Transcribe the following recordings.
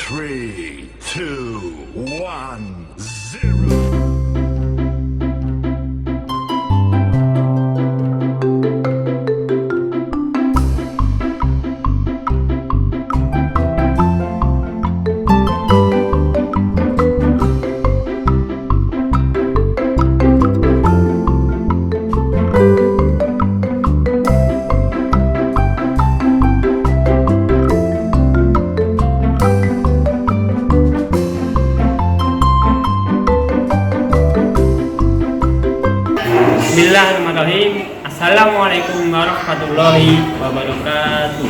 3, 2, 1, 0. Bismillahirrahmanirrahim. Assalamualaikum warahmatullahi wabarakatuh.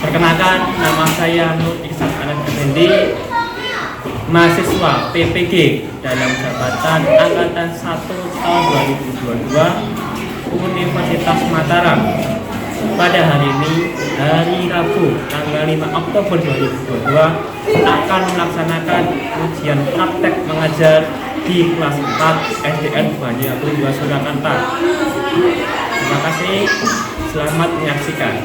Perkenalkan, nama saya Nur Iksan Anas Effendi, mahasiswa PPG dalam jabatan Angkatan 1 tahun 2022 Universitas Mataram. Pada hari ini, hari Rabu, tanggal 5 Oktober 2022, akan melaksanakan ujian praktek mengajar di kelas 4 SDN Banyuwangi 2 Surakarta. Terima kasih, selamat menyaksikan.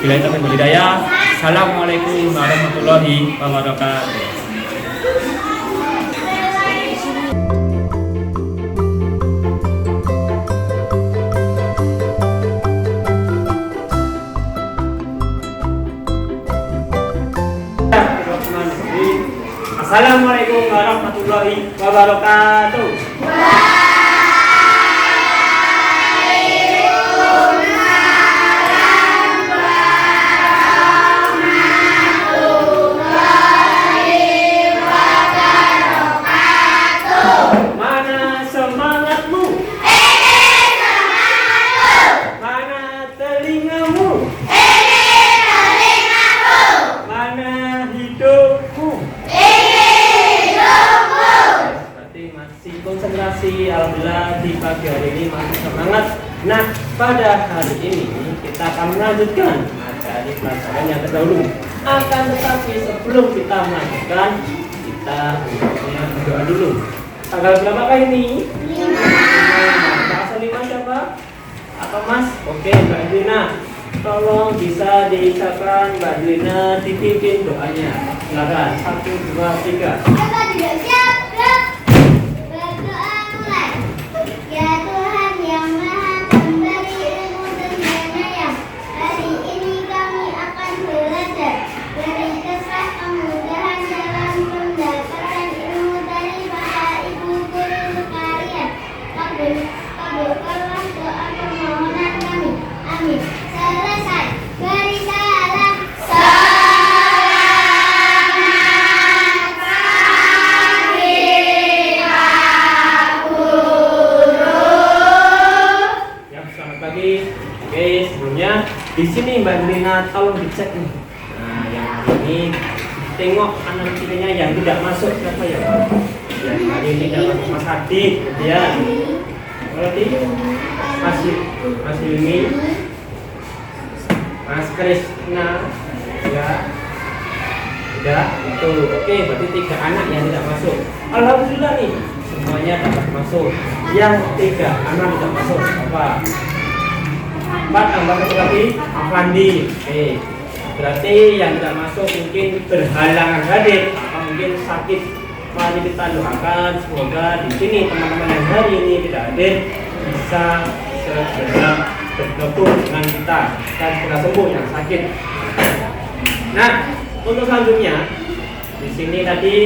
Bila itu berhidayah, assalamualaikum warahmatullahi wabarakatuh. Assalamualaikum warahmatullahi wabarakatuh. Mana semangatmu? Mana telingamu? Mana hidupmu? Masih konsentrasi, alhamdulillah di pagi hari ini masih semangat. Nah, pada hari ini kita akan melanjutkan materi pelajaran yang terdahulu. Akan tetapi sebelum kita melanjutkan, kita berdoa dulu. Tanggal berapa ini? 5. Asal 5 siapa? Atau Mas? Oke, Mbak Dina. Tolong bisa diucapkan Mbak Dina, dipimpin doanya. Silakan. 1, 2, 3. Di sini Mbak Lina, tolong dicek nih. Nah, yang hari ini tengok analitikanya yang tidak masuk siapa ya? Yang hari ini tidak masuk Mas Hadi, ya. Berarti Mas Yuni, Mas Krisna, ya. Udah, itu oke. Berarti 3 anak yang tidak masuk. Alhamdulillah nih, semuanya dapat masuk. Yang 3 anak tidak masuk apa? 4 tambah 1 lagi Afandi. Oke. Berarti yang tidak masuk mungkin berhalangan hadir atau mungkin sakit. Mari kita doakan semoga di sini teman-teman yang hari ini tidak hadir bisa segera bergabung dengan kita dan segera sembuh yang sakit. Nah, untuk selanjutnya di sini tadi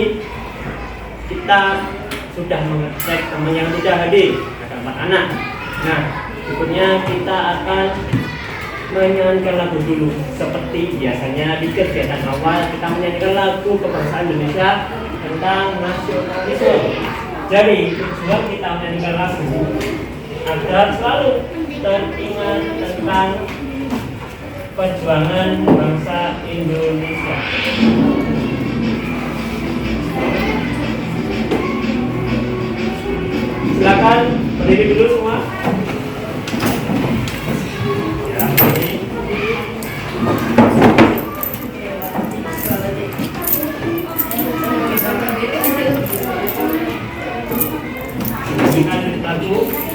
kita sudah mengecek teman yang tidak hadir, ada 4 anak. Nah, berikutnya kita akan menyanyikan lagu dulu. Seperti biasanya di kegiatan awal kita menyanyikan lagu kebangsaan Indonesia tentang nasionalisme. Jadi tujuan kita menyanyikan lagu agar selalu teringat tentang perjuangan bangsa Indonesia. Silakan berdiri dulu semua.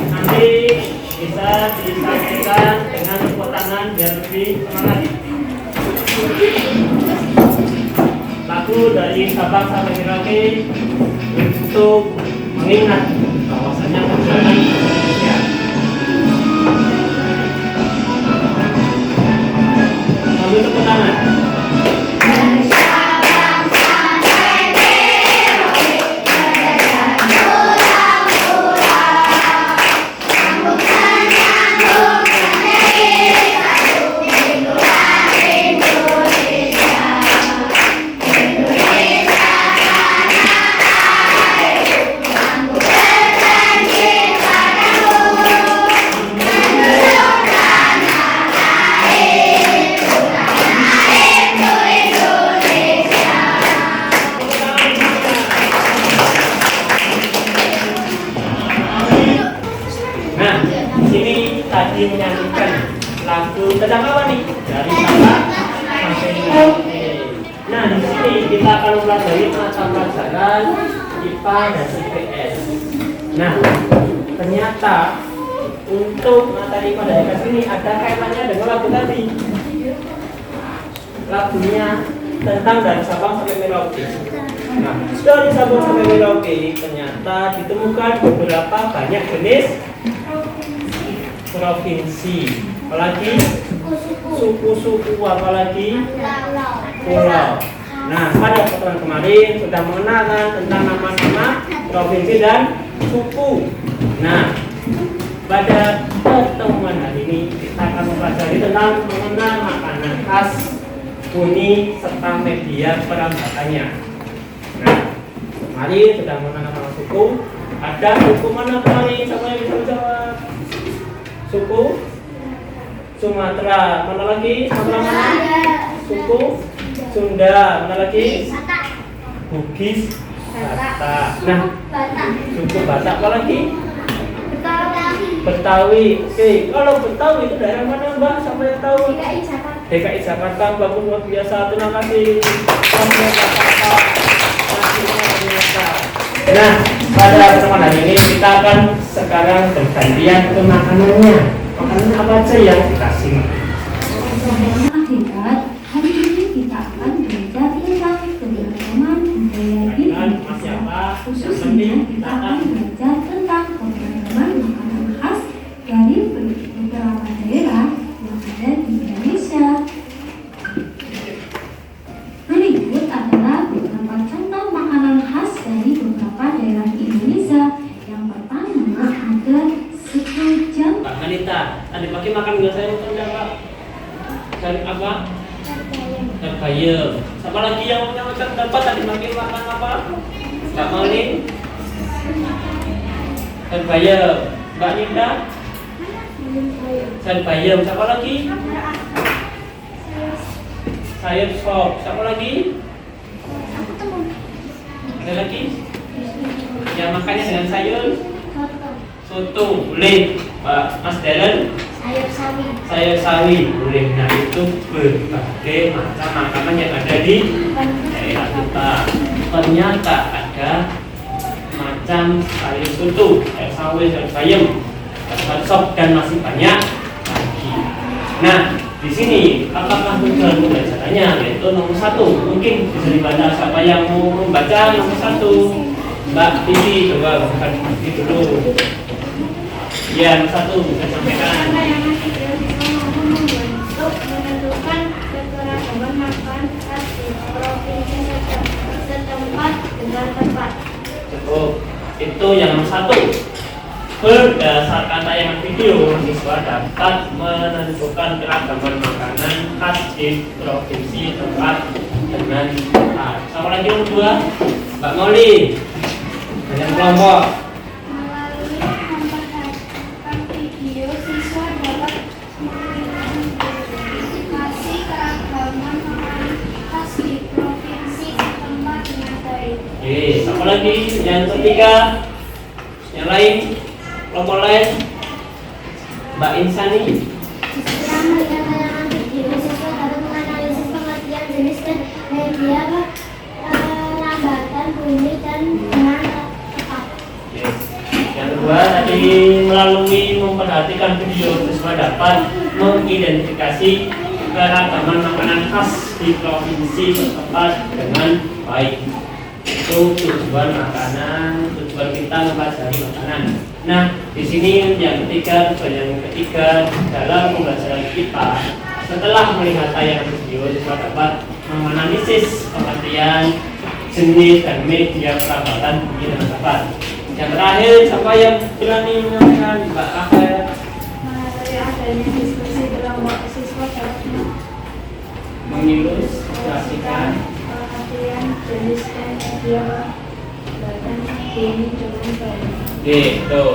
Nanti bisa disampaikan dengan tepuk tangan biar lebih semangat. lagu dari Sabang sampai Merauke untuk mengingat bahwasanya perjalanan Indonesia. Sambil tepuk tangan. Tadi menyanyikan lagu tentang apa nih? Dari Sabang sampai Merauke. Nah, di sini kita akan mempelajari mata pelajaran IPA dan IPS. Nah, ternyata untuk materi IPA dan IPS ini ada kaitannya dengan lagu tadi. Lagunya tentang dari Sabang sampai Merauke. Nah, dari Sabang sampai Merauke ternyata ditemukan beberapa banyak jenis provinsi, apalagi suku-suku, apalagi pulau. Nah, pada pertemuan kemarin sudah mengenalkan tentang nama-nama provinsi dan suku. Nah, pada pertemuan hari ini kita akan mempelajari tentang mengenal makanan khas, bunyi serta media perambatannya. Nah, kemarin sudah mengenal nama suku. Ada suku mana kemarin? Siapa yang bisa menjawab? Suku Sumatera, mana lagi? Sumatera mana? Suku Sunda, mana lagi? Bugis, Batak. Nah, suku Batak apa lagi? Betawi. Oke, kalau Betawi itu daerah mana, Mbak? Siapa yang tahu? DKI Jakarta. Bagus, luar biasa. Terima kasih. Nah, pada pertemuan hari ini kita akan sekarang bergantian ke makanannya. Makanan apa aja yang dikasih? Akibat hari ini kita akan belajar tentang keberagaman budaya di Indonesia. Khususnya kita akan belajar tentang keberagaman makanan khas dari beberapa daerah yang ada di Indonesia. Berikut adalah beberapa contoh makanan khas dari beberapa daerah di Indonesia. Yang pertama ada suku Jawa. Pak Anita, tadi pagi makan gak saya makan enggak, Pak? Cari apa? Terbayam. Siapa lagi yang punya makan dapat tadi pagi makan apa? Kak Maulin? Terbayam. Mbak Nida? Terbayam. Siapa lagi? Sayur sop. Siapa lagi? Ada lagi? Yang makannya dengan sayur? Soto. Boleh. Pak Mas Darren? Sayur sawi. Boleh. Nah, itu berbagai macam makanan yang ada di daerah kita. Ternyata ada macam sayur soto, sayur sawi, sayur bayam, sayur sop, dan masih banyak lagi. Nah, di sini apakah tujuan pembelajarannya yaitu nomor 1? Mungkin bisa dibaca. Siapa yang mau membaca nomor 1? Mbak Titi, coba bukan Titi dulu. Ya, nomor 1 bisa sampaikan. Untuk menentukan keberagaman makan khas di provinsi setempat dengan tempat. Cukup. Itu yang nomor 1. Berdasarkan tayangan video, siswa dapat menentukan keragaman makanan khas di provinsi tempat dengan tempat. Siapa lagi nomor 2? Mbak Moli. Dengan kelompok. Melalui memperhatikan video, siswa dapat mengidentifikasi keragaman makanan khas di provinsi setempat dengan baik. Oke, siapa lagi? Yang ketiga. Yang lain? Kelompok lain? Mbak Insani. Setelah melihat tayangan video, siswa dapat menganalisis pengertian jenis dan media perambatan bunyi dan dengan tepat. Yes. Yang kedua tadi melalui memperhatikan video, siswa dapat mengidentifikasi keragaman makanan khas di provinsi setempat dengan baik. Itu tujuan makanan, tujuan kita mempelajari makanan. Nah, di sini yang ketiga dalam pembelajaran kita, setelah melihat tayangan video, kita dapat menganalisis pengertian jenis dan media perabatan bumi dan dapat. Yang terakhir, siapa yang berani menyampaikan? Mbak Rafael. Dari adanya diskusi kelompok siswa dapat Mengilustrasikan pengertian jenis dan media perabatan bumi dengan baik. gitu.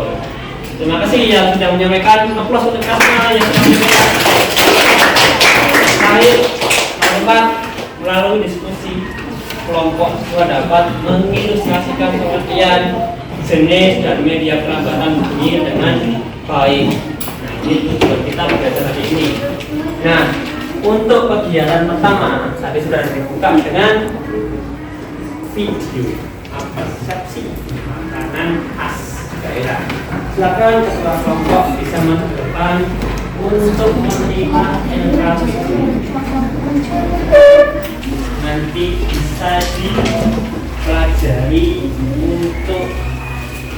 Terima kasih yang sudah menyampaikan. Aplaus untuk Kasma yang sudah menyampaikan. Terakhir, dapat melalui diskusi kelompok siswa dapat mengilustrasikan pengertian jenis dan media perabatan bumi dengan baik. Nah, ini tujuan kita belajar hari ini. Nah, untuk kegiatan pertama tadi sudah dibuka dengan video persepsi makanan khas daerah. Silakan ketua kelompok bisa masuk ke depan untuk menerima edukasi. Nanti bisa dipelajari untuk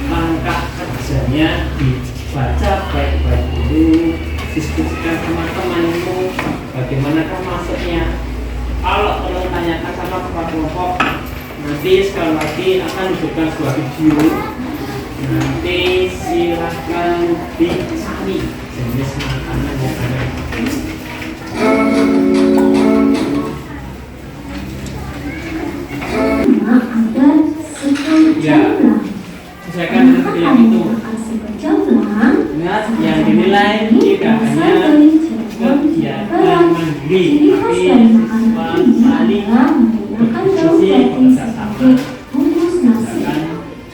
langkah kerjanya dibaca baik-baik dulu, diskusikan teman-temanmu bagaimanakah masuknya. Kalau perlu tanyakan sama ketua kelompok, nanti sekali lagi akan diberikan sebuah video. Nanti silahkan dicari jenis makanan yang ada. Ada 10 Ya, jumlah. sesuaikan dengan yang itu. Ingat, yang dinilai tidak hanya kegiatan mandiri, tapi siswa saling berdiskusi bekerjasama.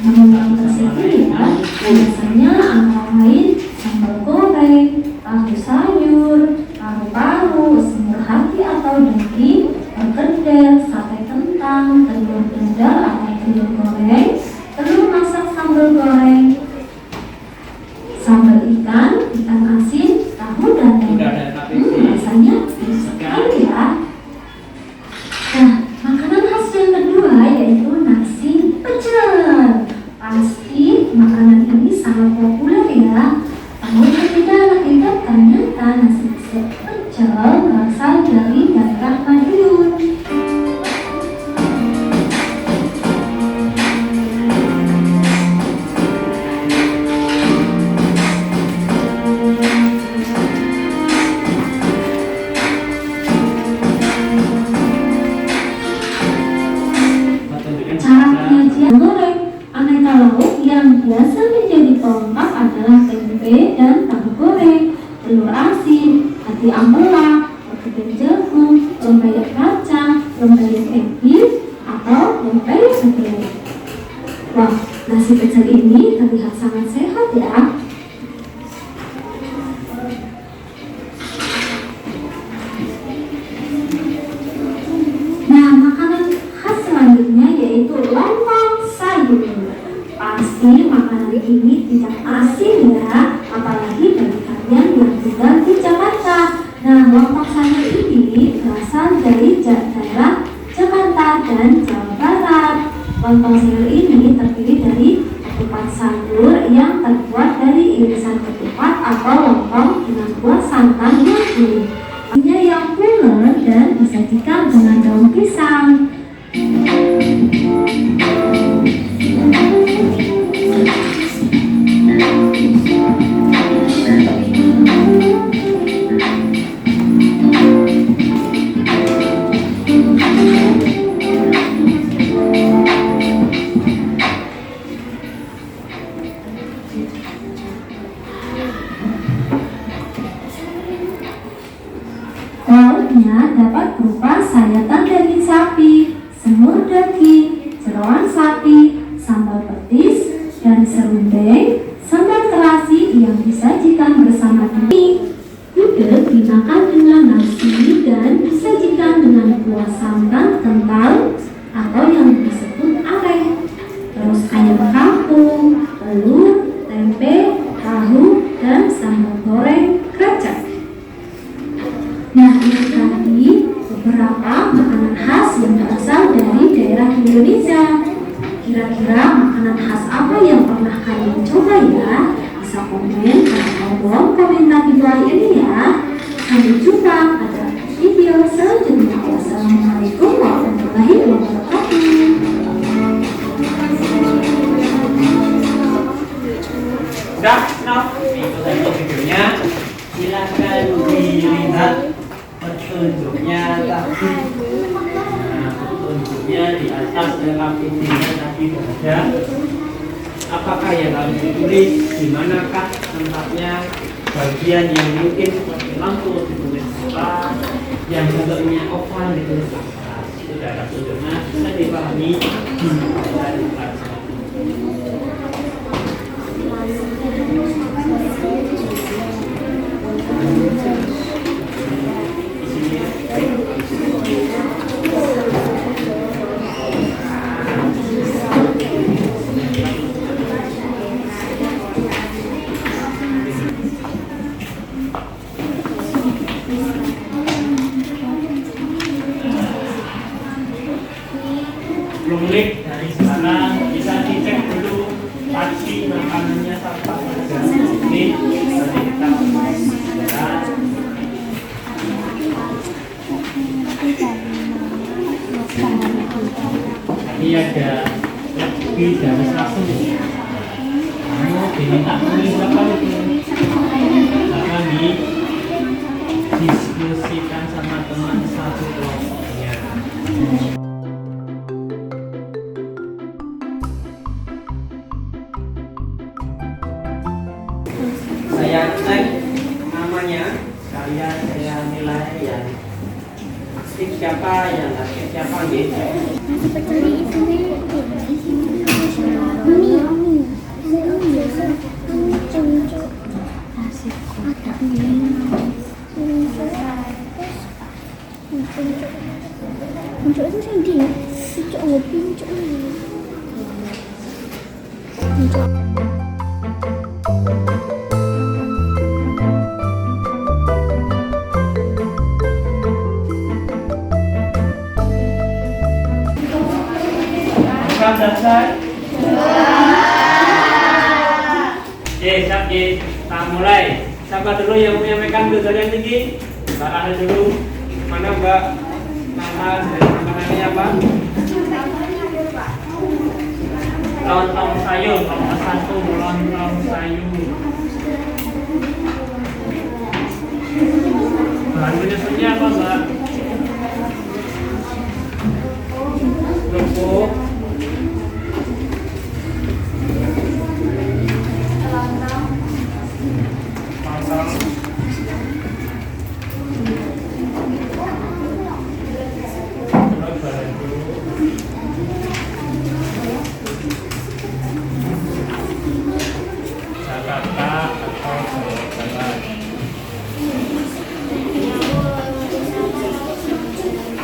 Namun tersebut ya, biasanya antara lain sambal goreng, tahu sayur, paru-paru, semur hati atau daging, perkedel, sate kentang, telur dadar atau telur goreng, telur masak sambal goreng, sambal ikan, ikan asin, tahu dan Sudah tempe. ada KPC. Rasanya bisa sekali ya. Nah, makanan khas yang kedua yaitu nasi pecel. Pasti makanan ini sangat populer ya. Namun tidak ternyata nasi pecel berasal dari daerah Madiun. Cara penyajian goreng aneka lauk yang biasa menjadi pelengkap adalah tempe dan tahu goreng, telur asin, hati ampela, perkedel jagung, rempeyek kacang, rempeyek ebi, atau rempeyek kedelai. Wah, nasi pecel ini terlihat sangat sehat ya. Nah, makanan khas selanjutnya yaitu lontong sayur. Pasti makanan ini tidak asing ya, apalagi bagi kalian yang tinggal di Jakarta. Nah, lontong sayur ini berasal dari daerah Jakarta dan Jawa Barat. Lontong sayur ini terdiri dari ketupat sayur yang terbuat dari irisan ketupat atau lontong dengan buah santan yang gurih. Ini yang pulen dan disajikan dengan daun pisang. Lauknya dapat berupa sayatan daging sapi, Indonesia. Kira-kira makanan khas apa yang pernah kalian coba ya? Bisa komen atau kolom komentar di bawah ini ya. Sampai jumpa pada video selanjutnya. Wassalamualaikum warahmatullahi wabarakatuh. Udah, itu saja videonya. Silakan dilihat petunjuknya tadi. Nah, petunjuknya di atas dalam videonya tadi ada. Apakah yang harus ditulis? Di manakah tempatnya? Bagian yang mungkin seperti lampu ditulis apa? Yang bentuknya oval ditulis apa? Sudah ada petunjuknya, bisa dipahami di kelas. Rumlik dari sekarang bisa dicek dulu pasti makanannya apa saja. Ini dari kita tadi ada lebih dari 100. Kamu diminta tulis apa itu? Akan didiskusikan sama teman satu kelompoknya. Saya cek namanya, kalian saya nilai ya. Stik siapa yang ngasih siapa gitu. Puncuk itu sendiri, puncuk nggak puncuk ini. Bukan selesai. Siap, kita mulai. Siapa dulu yang menyampaikan tujuan yang tinggi? Mbak Rahel dulu. Mana Mbak? Nama dari makanannya apa? Lontong sayur. Nomor 1 lontong sayur. Bahan penyusunnya apa Mbak? Kerupuk.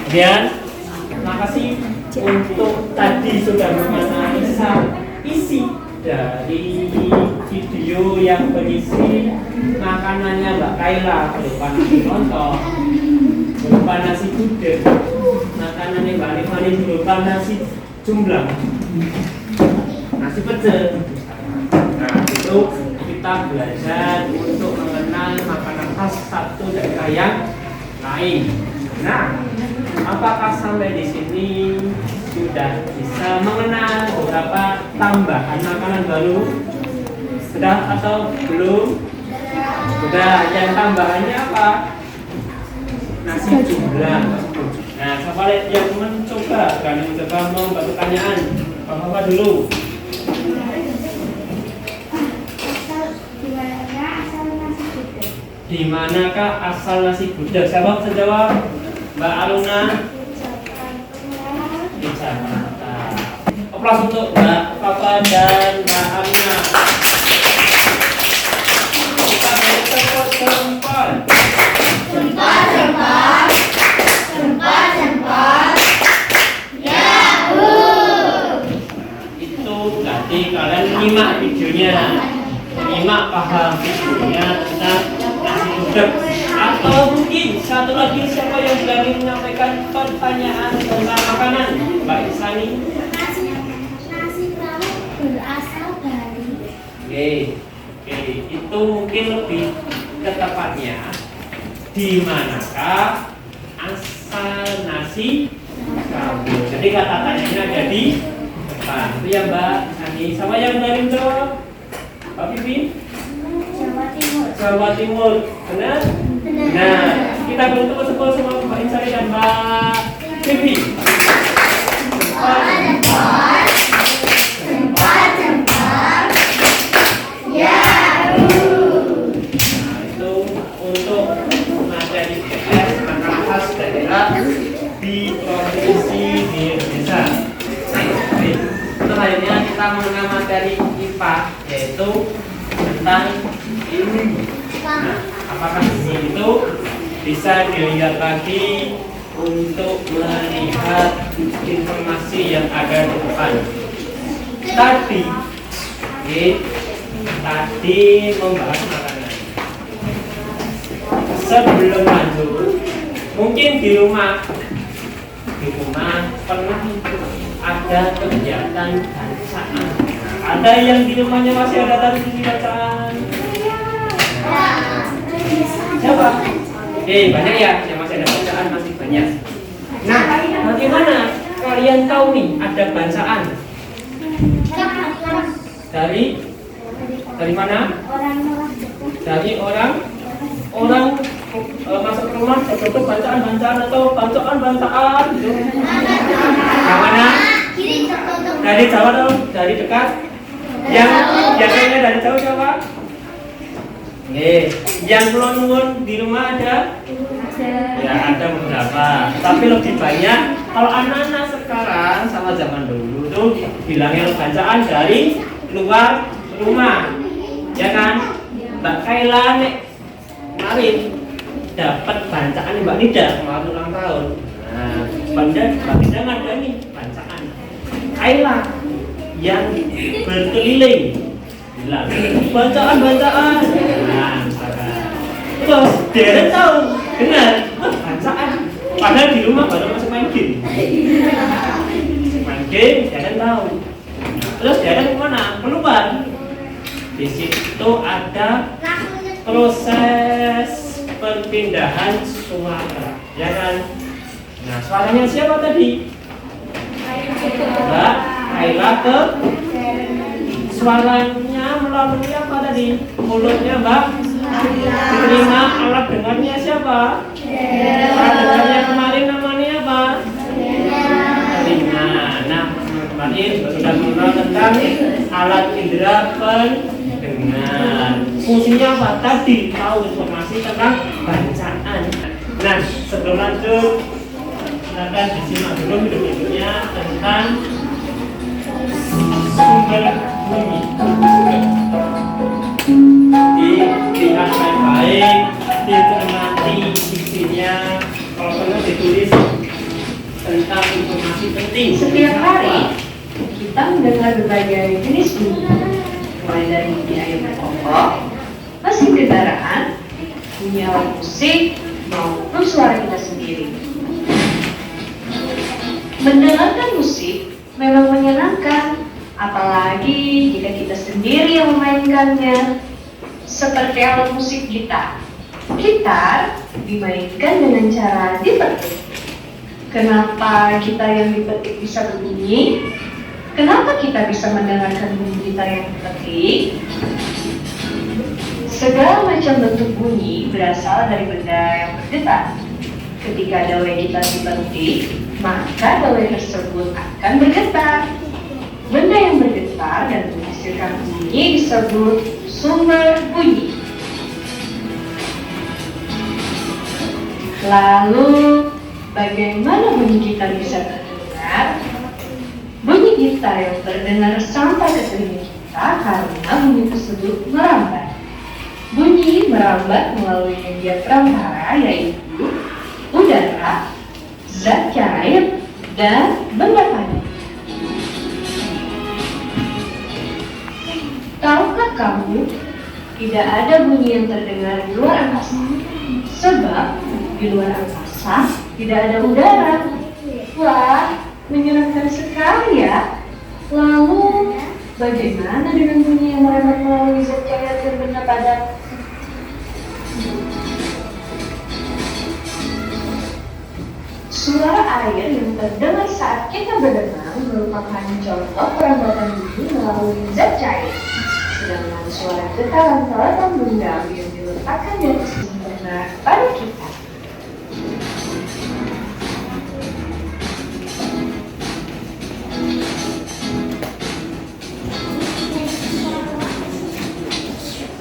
Kemudian, terima kasih untuk tadi sudah menganalisa isi dari video yang berisi makanannya Mbak Kaila, berupa nasi lontong, berupa nasi gudeg, makanannya Mbak Rifani berupa nasi jumblang, nasi pecel. Nah, itu kita belajar untuk mengenal makanan khas satu daerah yang lain. Nah, apakah sampai di sini sudah bisa mengenal beberapa tambahan makanan baru? Sudah atau belum? Sudah. Yang tambahannya apa? Nasi jumblang. Nah, siapa yang mencoba? Kan yang mencoba mau pertanyaan. Apa dulu? Di manakah asal nasi gudeg? Siapa bisa jawab? Mbak Aruna? Di Jakarta. Aplaus untuk Mbak Papa dan Mbak Aruna. Kita beri tepuk jempol. Jempol. Yahoo! Itu tadi kalian nyimak videonya, nyimak paham videonya tentang nasi gudeg. Atau mungkin satu lagi siapa yang berani menyampaikan pertanyaan tentang makanan? Mbak Isani. Oke, itu mungkin lebih ke tepatnya di manakah asal nasi kabul. Jadi kata tanyanya ada di depan. Itu ya Mbak Ani. Sama yang dari Jawa, Mbak Pipi? Jawa Timur. Jawa Timur, benar? Nah, kita bertemu sama Mbak Insari dan Mbak Pipi. Untuk materi PS makanan khas daerah di provinsi di Indonesia. Oke, selanjutnya kita mengenal materi IPA yaitu tentang ini. Nah, apakah ini itu bisa dilihat lagi untuk melihat informasi yang ada di depan. Tadi membahas makanan. Sebelum lanjut, mungkin di rumah pernah ada kegiatan bacaan. Ada yang di rumahnya masih ada tradisi bacaan? Siapa? Banyak ya, yang masih ada bacaan masih banyak. Nah, bagaimana kalian tahu nih ada bacaan? Dari mana? Dari orang masuk ke rumah tertutup bacaan atau bacaan gitu. Yang mana? Dari jauh atau dari dekat? Yang biasanya dari jauh siapa? Yang belum di rumah ada? Ya ada beberapa. Tapi lebih banyak kalau anak-anak sekarang sama zaman dulu tuh bilangnya bacaan dari luar rumah, ya kan? Mbak Kaila nek kemarin dapat bacaan Mbak Nida kemarin ulang tahun. Nah, Mbak Nida ada nih bacaan Kaila yang berkeliling bilang bacaan. Nah, terus dia tahu benar bacaan. Padahal di rumah baru masih main game. Dia kan tahu. Terus dia kan kemana? Keluar. Di situ ada proses perpindahan suara, ya kan? Nah, suaranya siapa tadi? Mbak Kaila ke suaranya melalui apa tadi? Mulutnya Mbak diterima. Alat dengarnya siapa? Alat dengarnya kemarin namanya apa? Telinga. Nah, kemarin sudah mengenal tentang alat indera pendengar. Fungsinya apa? Tadi tahu informasi tentang bacaan. Nah, sebelum lanjut, silakan disimak dulu video-videonya tentang sumber bunyi. Dilihat baik-baik, dicermati isinya. Kalau perlu ditulis tentang informasi penting. Setiap hari kita mendengar berbagai jenis bunyi, mulai dari bunyi ayam berkokok, mesin kendaraan, bunyi alat musik, maupun suara kita sendiri. Mendengarkan musik memang menyenangkan, apalagi jika kita sendiri yang memainkannya. Seperti alat musik gitar. Gitar dimainkan dengan cara dipetik. Kenapa gitar yang dipetik bisa berbunyi? Kenapa kita bisa mendengarkan bunyi gitar yang dipetik? Segala macam bentuk bunyi berasal dari benda yang bergetar. Ketika dawai gitar dipetik, maka dawai tersebut akan bergetar. Benda yang bergetar dan menghasilkan bunyi disebut sumber bunyi. Lalu, bagaimana bunyi gitar bisa terdengar? Bunyi gitar yang terdengar sampai ke telinga kita karena bunyi tersebut merambat. Bunyi merambat melalui media perantara yaitu udara, zat cair, dan benda padat. Tahukah kamu, tidak ada bunyi yang terdengar di luar angkasa? Sebab di luar angkasa tidak ada udara. Wah, menyenangkan sekali ya. Lalu, Bagaimana dengan bunyi yang merembet melalui zat cair dan benda padat? Suara air yang terdengar saat kita berenang merupakan contoh perambatan bunyi melalui zat cair. Sedangkan suara getaran peralatan benda yang diletakkan di atas benar pada kita.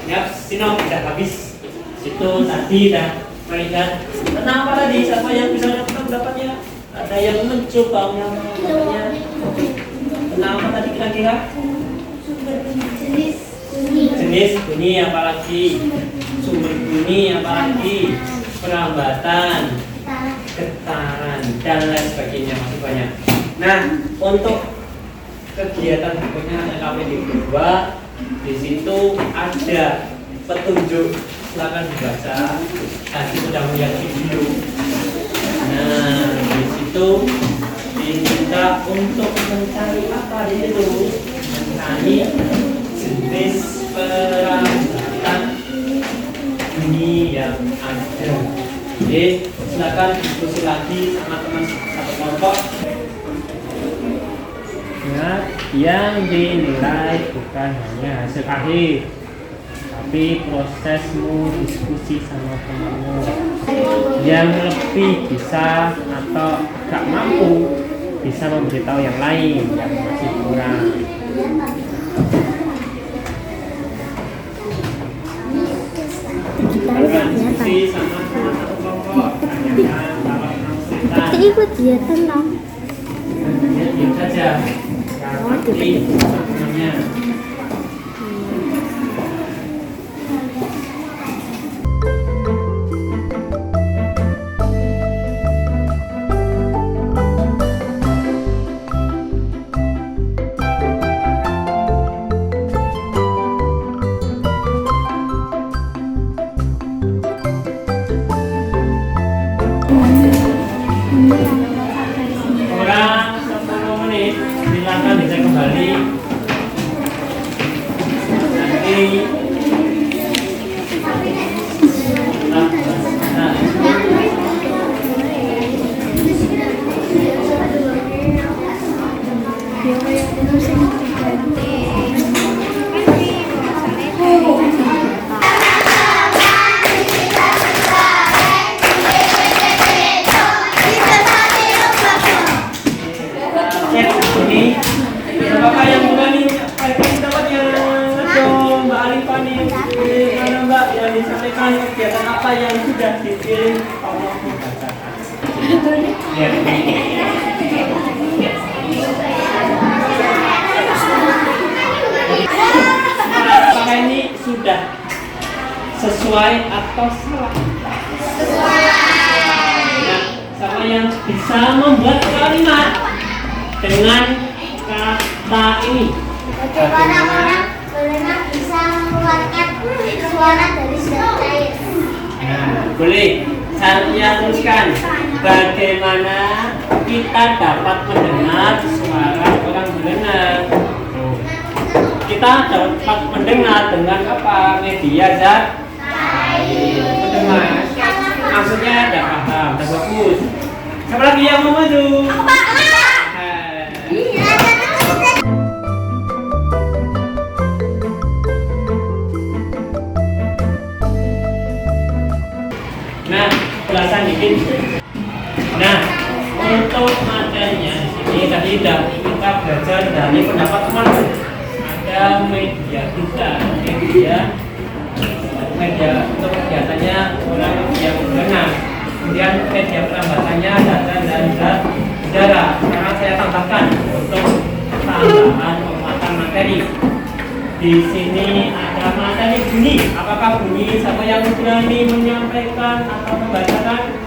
Ya, Sino udah habis. Situ tadi dah melihat. Kenapa tadi? Siapa yang bisa dapat pendapatnya? Ada yang mencoba yang pendapatnya. Kenapa tadi kira-kira? Jenis bunyi apalagi? Sumber bunyi apalagi? Perambatan, getaran, dan lain sebagainya, masih banyak. Nah, untuk kegiatan berikutnya LKPD kedua, di situ ada petunjuk, silakan dibaca. Tadi sudah melihat video. Nah, di situ diminta untuk mencari apa di situ? Mencari jenis perambatan bunyi yang ada. Oke, silakan diskusi lagi sama teman satu kelompok. Ingat, yang dinilai bukan hanya hasil akhir, tapi prosesmu diskusi sama temanmu. Yang lebih bisa atau gak mampu bisa memberitahu yang lain yang masih kurang. Diskusi sama teman satu kelompok. Tanyakan kalau kesulitan. Ikut dia tenang. Diam saja. Ngerti semuanya. Kurang 10 menit, silakan dicek kembali. Nanti cek ini. Apakah yang berani dapat yang ngedong Mbak Alifah nih? Mana Mbak yang disampaikan kegiatan apa yang sudah dikirim Allah membacakan? Ya. Apakah ini sudah sesuai atau salah? Nah, sama yang bisa membuat kalimat dengan kata ini. Bagaimana orang berenang bisa mengeluarkan suara dari zat cair? Nah, boleh saya teruskan. Bagaimana kita dapat mendengar suara orang berenang? Kita dapat mendengar dengan apa? Media zat cair. Mendengar. Maksudnya ada paham, ada bagus. Siapa lagi yang mau maju? Nah, ulasan dikit. Nah, untuk materinya di sini tadi kita belajar dari pendapat teman. Ada media kita, media untuk kegiatannya orang yang berenang. Kemudian media perambatannya data dan zat udara. Sekarang saya tambahkan untuk tambahan penguatan materi. Di sini ada materi bunyi. Apakah bunyi? Siapa yang berani menyampaikan atau membacakan?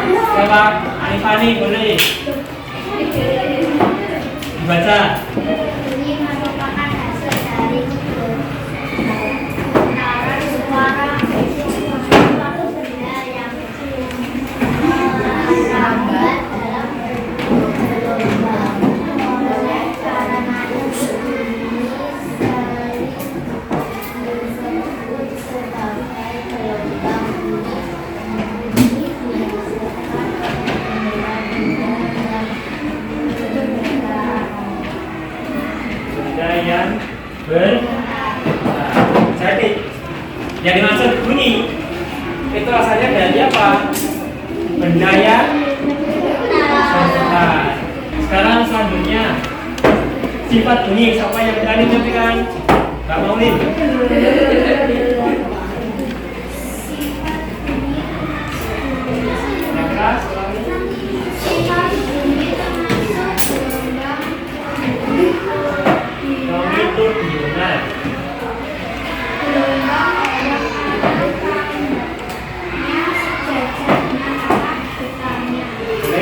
Siapa? Alifani boleh dibaca. Bunyi merupakan hasil dari getaran suara suatu benda yang kecil merambat dalam gelombang. Oleh karenanya Jadi yang dimaksud bunyi itu asalnya dari apa? Benda yang bergetar. Sekarang selanjutnya sifat bunyi, siapa yang berani menentukan? Kak Maulin.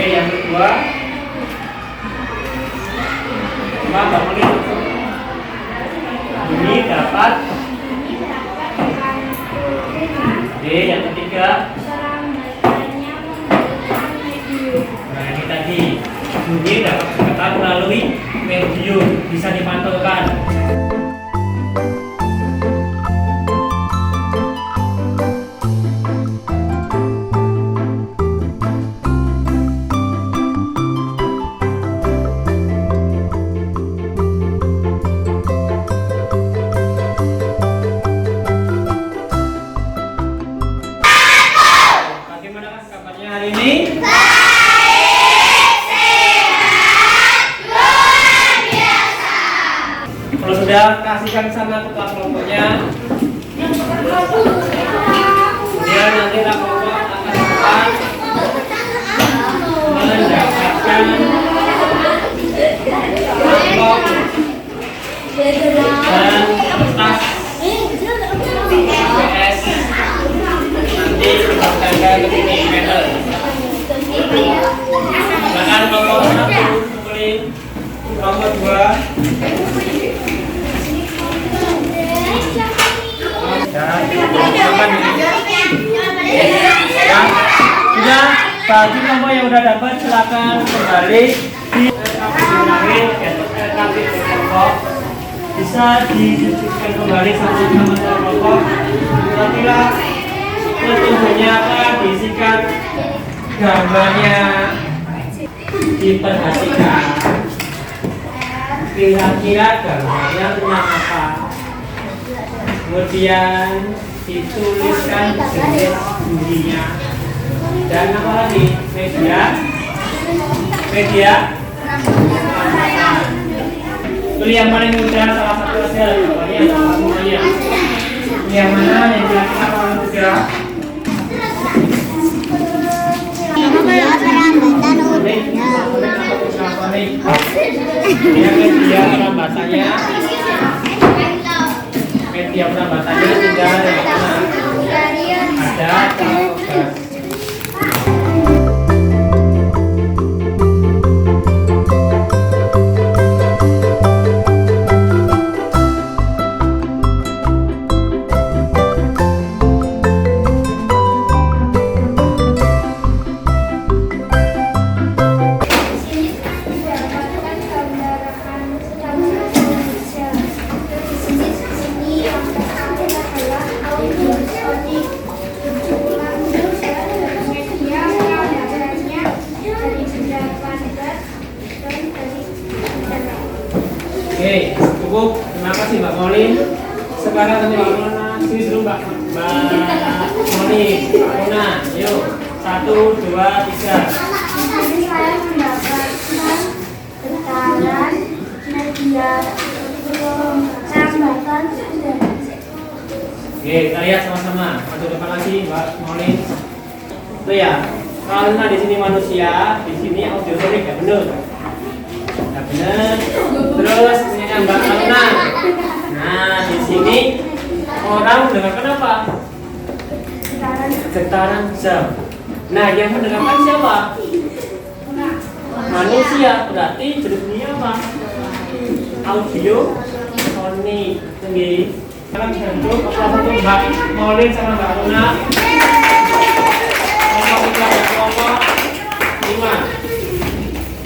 Yang kedua, ini dapat. Oke, yang ketiga, nah ini tadi bunyi dapat diketahui melalui medium, bisa dipantulkan. Bagaimana kabarnya hari ini? Kalau sudah, kasihkan sana ketua kelompoknya. Kemudian nanti kelompok akan dapat mendapatkan amplop dan kertas PS. Nanti kita tempel ke sini meter. Silakan kelompok 1 kumpulin, kelompok 2. Sudah, bagi kelompok yang udah dapat silakan kembali di kelompok, bisa dilanjutkan kembali satu sama kelompok. Apabila sesungguhnya akan diisikan gambarnya, diperhatikan kira-kira gambarnya tentang apa. Kemudian dituliskan jenis bunyinya dan apa lagi? Media. Pilih yang paling mudah, salah satu saja. Pokoknya semuanya. Yang mana yang kira-kira paling mudah? Ini media perambatannya. Media perambatannya tidak ada tugas. Oke, cukup. Terima kasih Mbak Molin. Sekarang nanti Mbak Mona, sini dulu Mbak Molin, Mbak Mona. Yuk, 1, 2, 3. Tadi saya mendapatkan getaran media perambatan. Oke, kita lihat sama-sama. Maju depan lagi Mbak Molin. Itu ya. Karena di sini manusia, di sini audiofonik ya benar. Ya benar. Terus ini Mbak Mona. Nah, di sini orang mendengarkan apa? Getaran jam. Nah, yang mendengarkan siapa? Manusia. Berarti jenisnya apa? Audio fonik. Tinggi. Sekarang bentuk satu Mbak Molin sama Mbak Mona. Kelompok 5.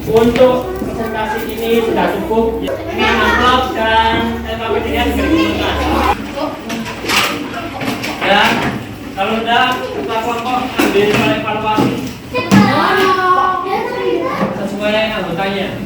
Untuk presentasi ini sudah cukup. Ini amplop dan PPT-nya sudah digunakan. Ya, kalau sudah kita kelompok ambil evaluasi sesuai anggotanya.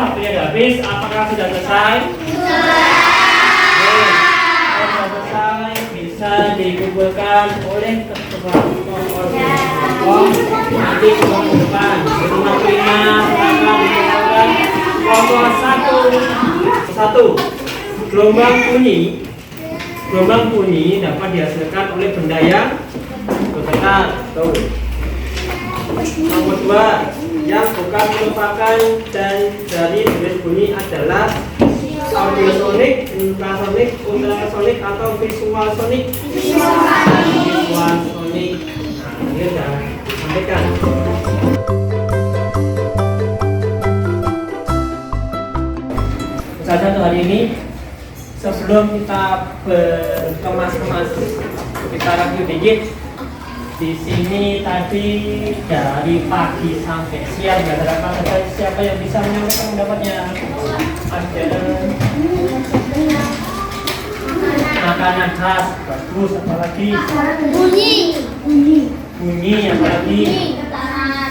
Waktunya sudah habis. Apakah sudah selesai? Sudah selesai, bisa dikumpulkan oleh ketua nanti ke depan. Rumah prima akan dikumpulkan kelompok satu. Gelombang bunyi dapat dihasilkan oleh benda yang bergetar. Nomor 2, yang bukan merupakan dan dari jenis bunyi adalah audiosonik, infrasonik, ultrasonik atau visual sonik. Nah, ini sudah disampaikan. Untuk hari ini, sebelum kita berkemas-kemas, kita review dikit. Di sini tadi dari pagi sampai siang ada apa saja? Siapa yang bisa menyampaikan pendapatnya? Ada makanan khas, bagus, apalagi bunyi, apalagi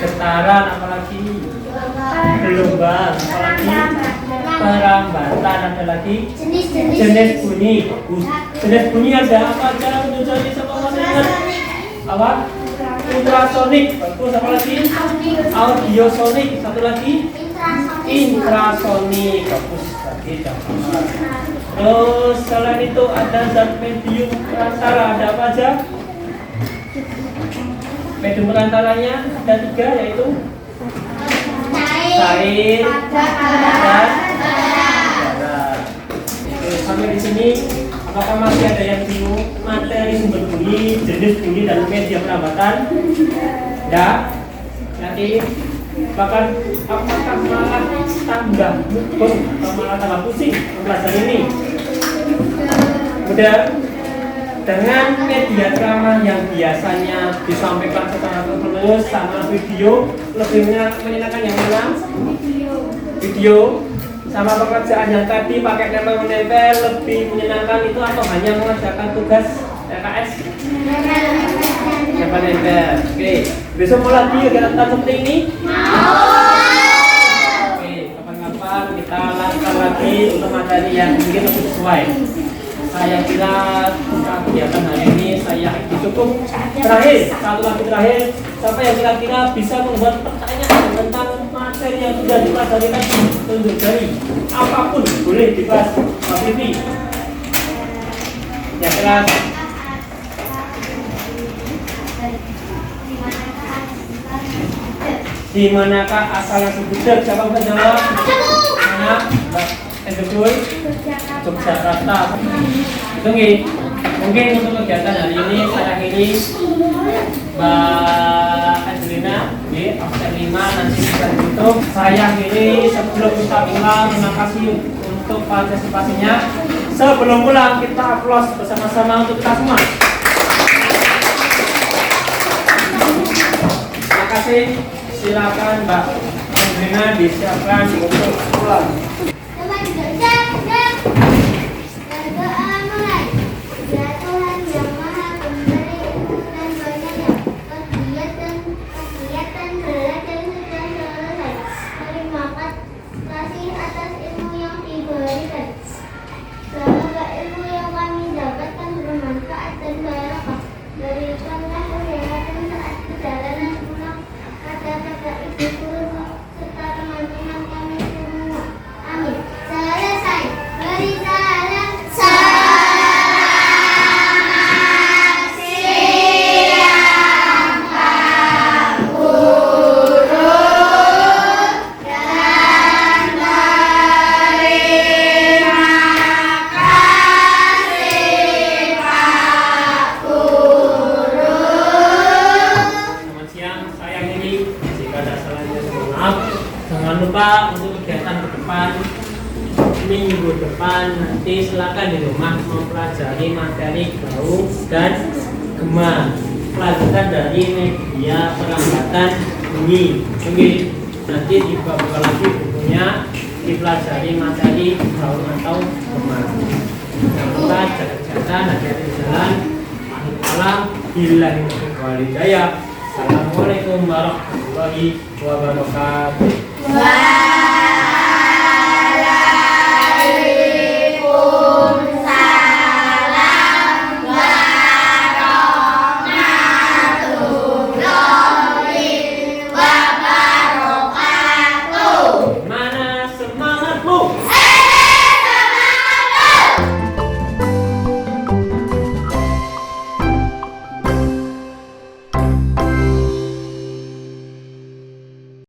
getaran, apalagi gelombang, apalagi perambatan, ada lagi jenis bunyi, bagus. Jenis bunyi ada apa aja? Menjadi sama apa? Ultrasonik, bagus. Apa lagi? Audiosonik, satu lagi infrasonik, bagus. Tadi sama. Terus selain itu ada zat medium perantara, ada apa aja? Medium perantaranya ada 3, yaitu cair, dan udara. Sampai di sini. Apakah masih ada yang bingung materi sumber bunyi, jenis bunyi dan media perambatan? Tidak. Nanti bahkan apakah malah tambah mukul atau malah tambah pusing mempelajari ini? Udah. Dengan media ceramah yang biasanya disampaikan secara terus sama video, lebih menyenangkan yang mana? Video. Sama pekerjaan yang tadi pakai nempel-menempel lebih menyenangkan itu atau hanya mengerjakan tugas LKS? Nempel-nempel. Oke, besok mau lagi kegiatan seperti ini? Oke, kapan-kapan kita lakukan lagi untuk materi yang mungkin lebih sesuai. Saya kira kegiatan hari ini saya cukup. Terakhir, satu lagi terakhir, siapa yang kira-kira bisa membuat pertanyaan tentang materi yang sudah dipelajari tadi? Tunjuk jari, apapun boleh dibahas. Pak Vivi, ya keras. Di manakah asal nasi gudeg? Siapa bisa jawab? Mana? Betul. Yogyakarta. Mungkin untuk kegiatan hari ini saya akhiri. Mbak Angelina, absen 5 nanti bisa ditutup. Saya akhiri sebelum kita pulang. Terima kasih untuk partisipasinya. Sebelum pulang kita aplaus bersama-sama untuk kita semua. Terima kasih. Silakan Mbak Angelina disiapkan untuk pulang. Berdoa mulai. Ya Tuhan yang Maha Bapak untuk kegiatan ke depan minggu depan. Nanti silakan di rumah mempelajari materi bau dan gema, kelanjutan dari media perlambatan bunyi. Oke, nanti dibawa lagi bukunya, dipelajari materi bau atau gema. Jangan lupa jaga-jaga, hati-hati di jalan. Alam billahi wal hidayah. Assalamualaikum warahmatullahi wabarakatuh.